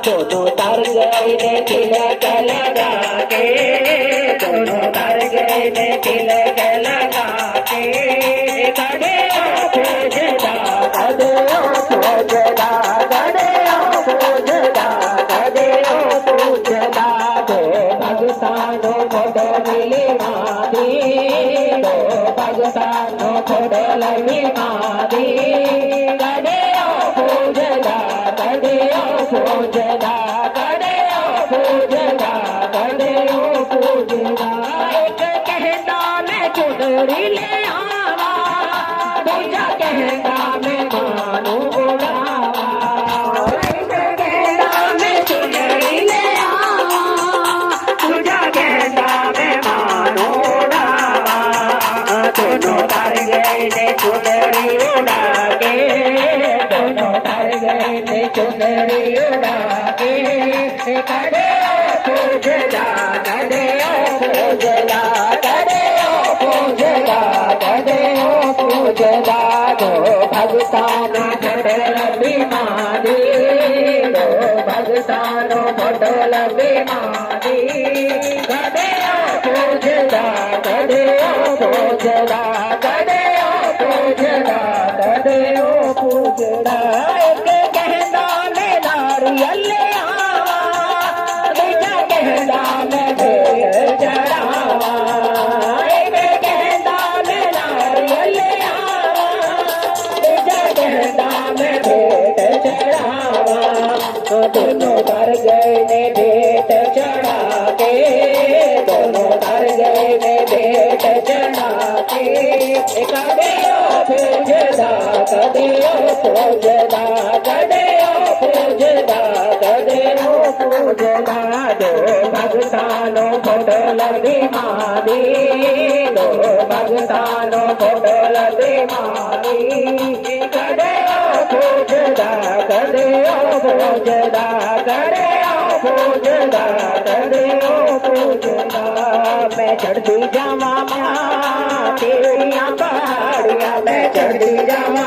दोनों तर गए ने तिलक लगा के, दोनों तर गए ने तिलक लगा के, कड़े पूजदा कड़े पूजदा कड़े पूजदा कड़े पूजदा दो भगतानो फोटो मिली मादी, दो भगतानो फोटो लगी मादी, कड़े पूजदा कड़े पूजदा कड़े पूजदा कड़े पूजदा। एक कहता मैं चुनरी ले आवा, दूजा कहता मैं मानू उड़ावा, एक कहता मैं चुनरी ले आवा, दूजा कहता मैं मानू उड़ावा, दोनों तर गए ने चुनरी उड़ा के, दोनों तर गए ने चुनरी उड़ा के, कड़े पूजदा कड़े पूजदा कड़े पूजदा कड़े पूजदा दो भगतानो फोटल बीमारी, दो भगतानो फोटल बीमारी, कड़े पूजदा कड़े पूजदा कड़े पूजदा कड़े पूजदा। एक कहता मैं नारियल आवा, दूजा कहता मैं भेंट चढ़ावा, एक कहता मैं नारियल आवा, दूजा कहता मैं भेंट चढ़ावा, दोनों तर गए ने भेंट चढ़ा के, दोनों तर गए ने भेंट चढ़ा के, कड़े पूजदा कड़े पूजदा कड़े पूजदा कड़े पूजदा दो भगतानो फोटल बीमारी, दो भगतानो फोटल बीमारी, कड़े पूजदा कड़े पूजदा कड़े पूजदा कड़े पूजदा। मैं चढ़ती जावा तेरिया पहाड़िया, मैं चढ़ती जावा